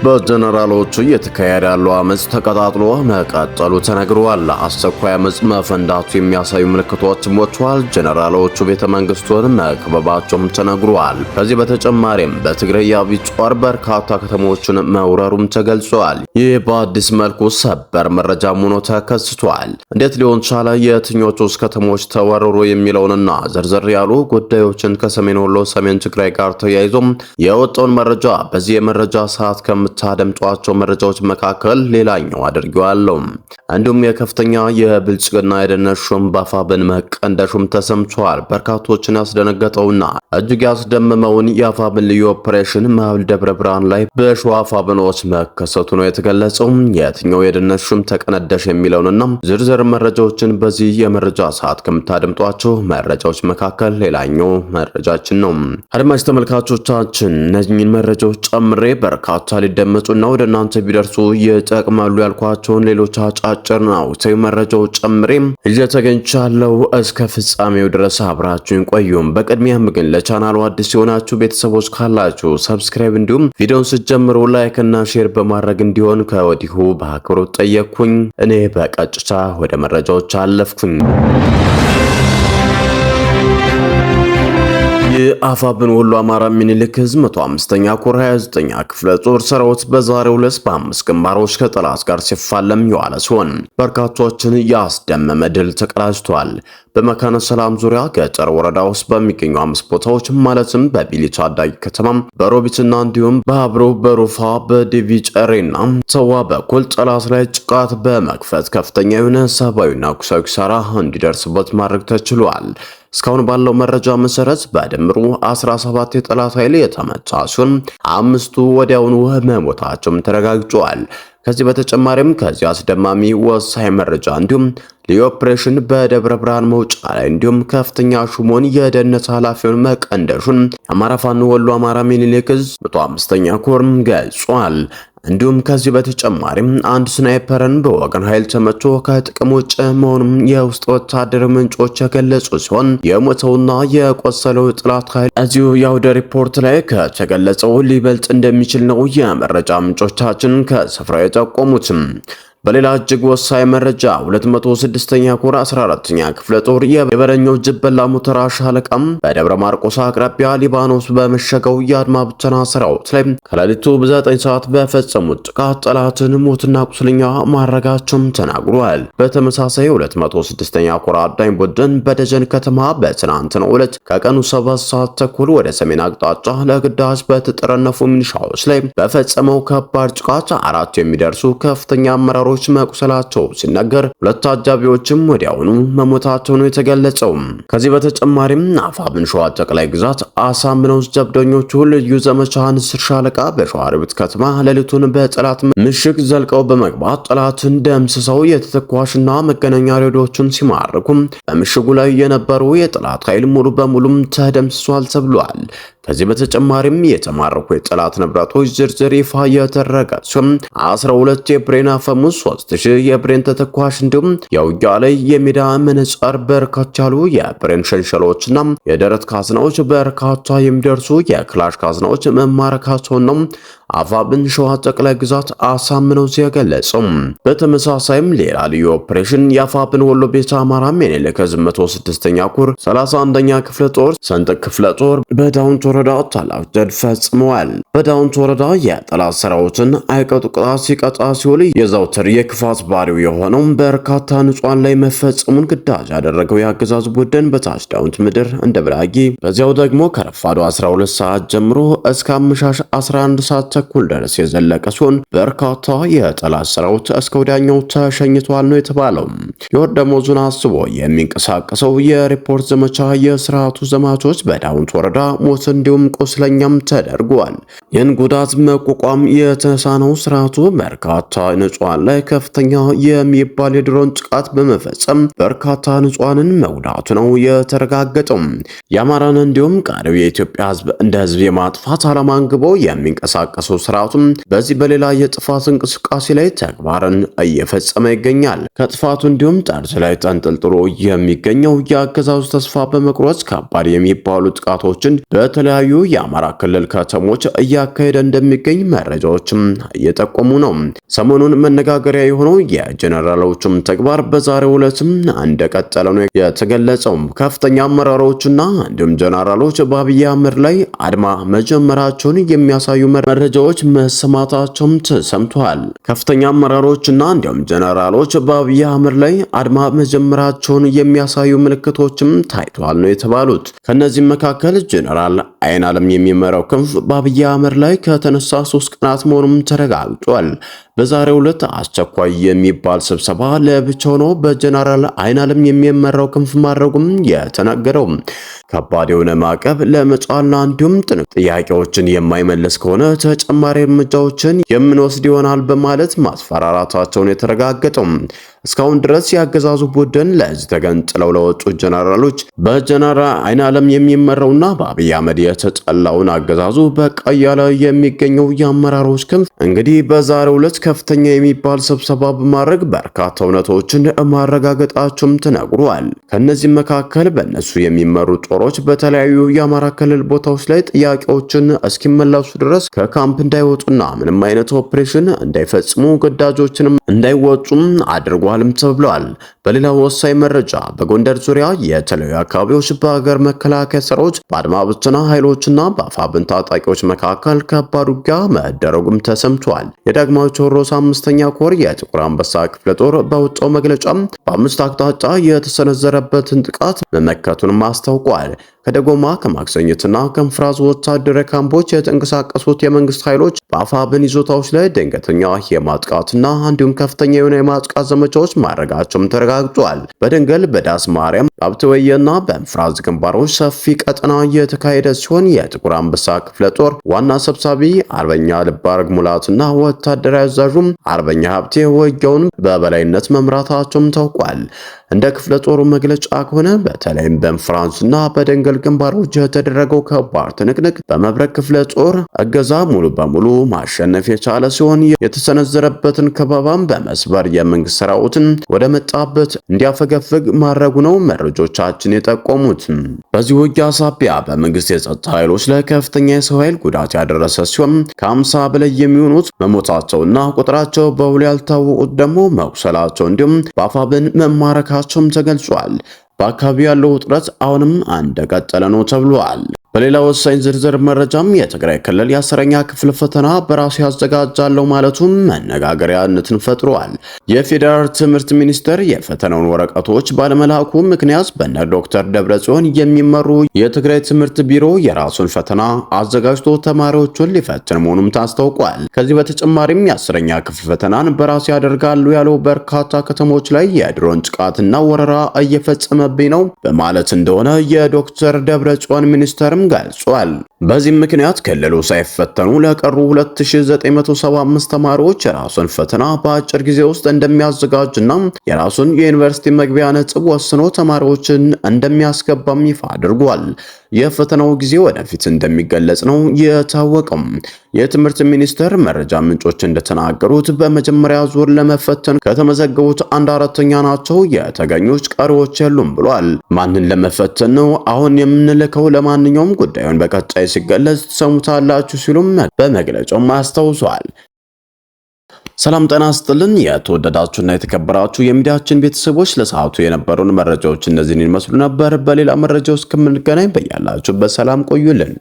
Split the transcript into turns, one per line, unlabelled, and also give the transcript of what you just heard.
በጀነራሎቹ እየተካሄደ ያለው አመጽ ተቀጣጥሎ መቀጠሉ ተነግሯል። አስቸኳይ አመጽ መፈንዳቱ የሚያሳዩ ምልክቶችም ወጥተዋል። ጀነራሎቹ ቤተ መንግስቱን መክበባቸውም ተነግሯል። ከዚህ በተጨማሪም በትግራይ የአብይ ጦር በርካታ ከተሞችን መውረሩም ተገልጿል። ይህ በአዲስ መልኩ ሰበር መረጃ ሆኖ ተከስቷል። እንዴት ሊሆን ቻለ? የትኞቹ ከተሞች ተወረሩ? የሚለውንና ዝርዝር ያሉ ጉዳዮችን ከሰሜን ወሎ፣ ሰሜን ትግራይ ጋር ተያይዞም የወጣውን መረጃ በዚህ የመረጃ ሰዓት ታደምጧቸው መረጃዎች መካከል ሌላኛው አድርጌዋለሁ። እንዲሁም የከፍተኛ የብልጽግና የደህንነት ሹም በአፋብን መቀንደሹም ተሰምቷል። በርካቶችን ያስደነገጠውና እጅግ ያስደመመውን የአፋብን ልዩ ኦፕሬሽን መሀል ደብረ ብርሃን ላይ በሸዋ አፋብኖች መከሰቱ ነው የተገለጸው። የትኛው የደህንነት ሹም ተቀነደሽ የሚለውንና ዝርዝር መረጃዎችን በዚህ የመረጃ ሰዓት ከምታደምጧቸው መረጃዎች መካከል ሌላኛው መረጃችን ነው። አድማጭ ተመልካቾቻችን እነዚህን መረጃዎች ጨምሬ በርካታ ሊደመጡና ወደ እናንተ ቢደርሱ ይጠቅማሉ ያልኳቸውን ሌሎች አጫጭር ነው መረጃዎች ጨምሬም እየተገኝቻለሁ። እስከ ፍጻሜው ድረስ አብራችሁን ቆዩም። በቅድሚያም ግን ለቻናሉ አዲስ የሆናችሁ ቤተሰቦች ካላችሁ ሰብስክራይብ እንዲሁም ቪዲዮውን ስትጀምሩ ላይክ እና ሼር በማድረግ እንዲሆን ከወዲሁ በአክብሮት ጠየቅኩኝ። እኔ በቀጥታ ወደ መረጃዎች አለፍኩኝ። የአፋብን ወሎ አማራ ሚኒሊክ ህዝብ 105ኛ ኮር 29ኛ ክፍለ ጦር ሰራዊት በዛሬው ዕለት በ5 ግንባሮች ከጠላት ጋር ሲፋለም የዋለ ሲሆን በርካቶችን ያስደመመ ድል ተቀዳጅቷል። በመካነ ሰላም ዙሪያ ገጠር ወረዳ ውስጥ በሚገኙ 5 ቦታዎች ማለትም በቢሊቻ አዳጊ ከተማ፣ በሮቢትና እንዲሁም በአብሮ በሩፋ በዲቪ ጨሬና ሰዋ በኩል ጠላት ላይ ጥቃት በመክፈት ከፍተኛ የሆነ ሰብአዊና ቁሳዊ ኪሳራ እንዲደርስበት ማድረግ ተችሏል። እስካሁን ባለው መረጃ መሰረት በድምሩ 17 የጠላት ኃይል የተመታ ሲሆን 5ቱ ወዲያውኑ መሞታቸውም ተረጋግጧል። ከዚህ በተጨማሪም ከዚህ አስደማሚ ወሳኝ መረጃ እንዲሁም ልዩ ኦፕሬሽን በደብረ ብርሃን መውጫ ላይ እንዲሁም ከፍተኛ ሹሞን የደህንነት ኃላፊውን መቀንደሹን የአማራ ፋኖ ወሎ አማራ ሚኒሊክ ዕዝ 105ኛ ኮር ገልጿል። እንዲሁም ከዚህ በተጨማሪም አንድ ስናይፐርን በወገን ኃይል ተመቶ ከጥቅም ውጭ መሆኑን የውስጥ ወታደር ምንጮች የገለጹ ሲሆን የሞተውና የቆሰለው የጠላት ኃይል እዚሁ የአውደ ሪፖርት ላይ ከተገለጸው ሊበልጥ እንደሚችል ነው የመረጃ ምንጮቻችን ከስፍራው የጠቆሙት። በሌላ እጅግ ወሳኝ መረጃ 206ኛ ኮር 14ኛ ክፍለ ጦር የበረኛው ጅበላ ሙተራ ሻለቃም በደብረ ማርቆስ አቅራቢያ ሊባኖስ በመሸገው የአድማ ብተና ሰራዊት ላይ ከሌሊቱ በ9 ሰዓት በፈጸሙት ጥቃት ጠላትን ሞትና ቁስለኛ ማድረጋቸውም ተናግሯል። በተመሳሳይ 206ኛ ኮር አዳኝ ቡድን በደጀን ከተማ በትናንትናው ዕለት ከቀኑ 7 ሰዓት ተኩል ወደ ሰሜን አቅጣጫ ለግዳጅ በተጠረነፉ ሚሊሻዎች ላይ በፈጸመው ከባድ ጥቃት 4 የሚደርሱ ከፍተኛ አመራሮች መቁሰላቸው ሲነገር 2 አጃቢዎችም ወዲያውኑ መሞታቸው ነው የተገለጸው። ከዚህ በተጨማሪም አፋብን ሸዋ ጠቅላይ ግዛት አሳምነው ጀብደኞቹ ልዩ ዘመቻ ንስር ሻለቃ በሸዋሮቢት ከተማ ሌሊቱን በጠላት ምሽግ ዘልቀው በመግባት ጠላትን ደምስሰው የተተኳሽና መገናኛ ሬዲዮችን ሲማርኩ በምሽጉ ላይ የነበሩ የጠላት ኃይል ሙሉ በሙሉ ተደምስሷል ተብሏል። ከዚህ በተጨማሪም የተማረኩ የጠላት ንብረቶች ዝርዝር ይፋ የተደረገ ሲሆን 12 የብሬን አፈሙዝ፣ 3000 የብሬን ተተኳሽ እንዲሁም የውጊያ ላይ የሜዳ መነጽር፣ በርካታ ያሉ የብሬን ሸንሸሎችና የደረት ካዝናዎች፣ በርካታ የሚደርሱ የክላሽ ካዝናዎች መማረካቸውን ነው አፋብን ሸዋ ጠቅላይ ግዛት አሳምነው ሲገለጹም። በተመሳሳይም ሌላ ልዩ ኦፕሬሽን የአፋብን ወሎ ቤተ አማራ ሚኒሊክ ዕዝ 106ኛ ኮር 31ኛ ክፍለ ጦር ሰንጠቅ ክፍለ ጦር በዳውንት ወረዳ ታላቅ ድል ፈጽመዋል። በዳውንት ወረዳ የጠላት ሰራዊትን አይቀጡ ቅጣት ሲቀጣ ሲውል የዘውትር የክፋት ባሪው የሆነው በርካታ ንጹሃን ላይ መፈጸሙን ግዳጅ ያደረገው የአገዛዙ ቡድን በታች ዳውንት ምድር እንደ ብላጊ በዚያው ደግሞ ከረፋዱ 12 ሰዓት ጀምሮ እስከ አመሻሽ 11 ሰዓት ተኩል ድረስ የዘለቀ ሲሆን በርካታ የጠላት ሰራዊት እስከ ወዲያኛው ተሸኝቷል ነው የተባለው። የወር ደመወዙን አስቦ የሚንቀሳቀሰው የሪፖርት ዘመቻ የስርዓቱ ዘማቾች በዳውንት ወረዳ ሞት እንዲሁም ቁስለኛም ተደርጓል። ይህን ጉዳት መቋቋም የተሳነው ስርዓቱ በርካታ ንጹሃን ላይ ከፍተኛ የሚባል የድሮን ጥቃት በመፈጸም በርካታ ንጹሃንን መጉዳቱ ነው የተረጋገጠው። የአማራን እንዲሁም ቀሪው የኢትዮጵያ ህዝብ እንደ ህዝብ የማጥፋት ዓላማ አንግቦ የሚንቀሳቀሰው ስርዓቱም በዚህ በሌላ የጥፋት እንቅስቃሴ ላይ ተግባርን እየፈጸመ ይገኛል። ከጥፋቱ እንዲሁም ጠርዝ ላይ ተንጠልጥሎ የሚገኘው የአገዛዙ ተስፋ በመቁረጥ ከባድ የሚባሉ ጥቃቶችን በተለያዩ በተለያዩ የአማራ ክልል ከተሞች እያካሄደ እንደሚገኝ መረጃዎችም እየጠቆሙ ነው። ሰሞኑን መነጋገሪያ የሆነው የጀነራሎችም ተግባር በዛሬው ዕለትም እንደቀጠለ ነው የተገለጸው። ከፍተኛ አመራሮችና እንዲሁም ጀነራሎች በአብይ አህመድ ላይ አድማ መጀመራቸውን የሚያሳዩ መረጃዎች መሰማታቸውም ተሰምቷል። ከፍተኛ አመራሮችና እንዲሁም ጀነራሎች በአብይ አህመድ ላይ አድማ መጀመራቸውን የሚያሳዩ ምልክቶችም ታይተዋል ነው የተባሉት። ከነዚህም መካከል ጀነራል አይናለም የሚመራው ክንፍ በአብይ አህመድ ላይ ከተነሳ 3 ቀናት መሆኑም ተረጋግጧል። በዛሬው ዕለት አስቸኳይ የሚባል ስብሰባ ለብቻው ነው በጀነራል አይናለም የሚመራው ክንፍ ማድረጉም የተነገረው። ከባድ የሆነ ማዕቀብ ለመጫንና እንዲሁም ጥያቄዎችን የማይመለስ ከሆነ ተጨማሪ እርምጃዎችን የምንወስድ ይሆናል በማለት ማስፈራራታቸውን የተረጋገጠው። እስካሁን ድረስ ያገዛዙ ቡድን ለዚህ ተገንጥለው ለወጡ ጀነራሎች በጀነራል አይናለም የሚመራውና በአብይ አህመድ የተጠላውን አገዛዙ በቃ እያለ የሚገኘው የአመራሮች ክንፍ እንግዲህ በዛሬው ዕለት ከፍተኛ የሚባል ስብሰባ በማድረግ በርካታ እውነቶችን ማረጋገጣቸውም ተነግሯል። ከነዚህም መካከል በእነሱ የሚመሩ ጦሮች በተለያዩ የአማራ ክልል ቦታዎች ላይ ጥያቄዎችን እስኪመለሱ ድረስ ከካምፕ እንዳይወጡና ምንም አይነት ኦፕሬሽን እንዳይፈጽሙ ግዳጆችንም እንዳይወጡም አድርጓልም ተብሏል። በሌላ ወሳኝ መረጃ በጎንደር ዙሪያ የተለያዩ አካባቢዎች በሀገር መከላከያ ሰራዊት በአድማ ብተና ኃይሎችና በአፋብን ታጣቂዎች መካከል ከባድ ውጊያ መደረጉም ተሰምቷል። የዳግማዊ ቴዎድሮስ 5ኛ ኮር የጥቁር አንበሳ ክፍለ ጦር በወጣው መግለጫ በ5 አቅጣጫ የተሰነዘረበትን ጥቃት መመከቱንም አስታውቋል። ከደጎማ ከማክሰኝትና ከንፍራዝ ወታደራዊ ካምፖች የተንቀሳቀሱት የመንግስት ኃይሎች በአፋብን ይዞታዎች ላይ ድንገተኛ የማጥቃትና እንዲሁም ከፍተኛ የሆነ የማጥቃት ዘመቻዎች ማድረጋቸውም ተረጋግጧል። በደንገል በዳስ ማርያም በአብትወየና በንፍራዝ ግንባሮች ሰፊ ቀጠና የተካሄደ ሲሆን የጥቁር አንበሳ ክፍለ ጦር ዋና ሰብሳቢ አርበኛ ልባርግ ሙላትና ወታደራዊ አዛዡም አርበኛ ሀብቴ ውጊያውን በበላይነት መምራታቸውም ታውቋል። እንደ ክፍለ ጦሩ መግለጫ ከሆነ በተለይም በንፍራዝና በደንገል ግንባሮች የተደረገው ከባድ ትንቅንቅ በመብረቅ ክፍለ ጦር እገዛ ሙሉ በሙሉ ማሸነፍ የቻለ ሲሆን የተሰነዘረበትን ከበባም በመስበር የመንግስት ሰራዊትን ወደ መጣበት እንዲያፈገፍግ ማድረጉ ነው መረጃዎቻችን የጠቆሙት። በዚህ ውጊያ ሳቢያ በመንግስት የጸጥታ ኃይሎች ላይ ከፍተኛ የሰው ኃይል ጉዳት ያደረሰ ሲሆን ከ50 በላይ የሚሆኑት መሞታቸውና ቁጥራቸው በውል ያልታወቁት ደግሞ መቁሰላቸው እንዲሁም በአፋብን መማረካቸውም ተገልጿል። በአካባቢው ያለው ውጥረት አሁንም እንደቀጠለ ነው ተብሏል። በሌላ ወሳኝ ዝርዝር መረጃም የትግራይ ክልል የ10ኛ ክፍል ፈተና በራሱ ያዘጋጃለው ማለቱም መነጋገሪያነትን ፈጥሯል። የፌዴራል ትምህርት ሚኒስቴር የፈተናውን ወረቀቶች ባለመላኩ ምክንያት በነ ዶክተር ደብረጽዮን የሚመሩ የትግራይ ትምህርት ቢሮ የራሱን ፈተና አዘጋጅቶ ተማሪዎቹን ሊፈትን መሆኑም ታስታውቋል። ከዚህ በተጨማሪም የ10ኛ ክፍል ፈተናን በራሱ ያደርጋሉ ያለው በርካታ ከተሞች ላይ የድሮን ጥቃትና ወረራ እየፈጸመብኝ ነው በማለት እንደሆነ የዶክተር ደብረጽዮን ሚኒስቴር ገልጿል። በዚህም ምክንያት ክልሉ ሳይፈተኑ ለቀሩ 2975 ተማሪዎች የራሱን ፈተና በአጭር ጊዜ ውስጥ እንደሚያዘጋጅና የራሱን የዩኒቨርሲቲ መግቢያ ነጥብ ወስኖ ተማሪዎችን እንደሚያስገባም ይፋ አድርጓል። የፈተናው ጊዜ ወደፊት እንደሚገለጽ ነው የታወቀው። የትምህርት ሚኒስቴር መረጃ ምንጮች እንደተናገሩት በመጀመሪያ ዙር ለመፈተን ከተመዘገቡት 1/4 ናቸው የተገኙት፣ ቀሪዎች የሉም ብሏል። ማንን ለመፈተን ነው አሁን የምንልከው? ለማንኛውም ጉዳዩን በቀጣይ ሲገለጽ ትሰሙታላችሁ ሲሉም በመግለጫው አስታውሷል። ሰላም ጤና ይስጥልን። የተወደዳችሁና የተከበራችሁ የሚዲያችን ቤተሰቦች ለሰዓቱ የነበሩን መረጃዎች እነዚህን ይመስሉ ነበር። በሌላ መረጃዎች እስከምንገናኝ በያላችሁበት ሰላም ቆዩልን።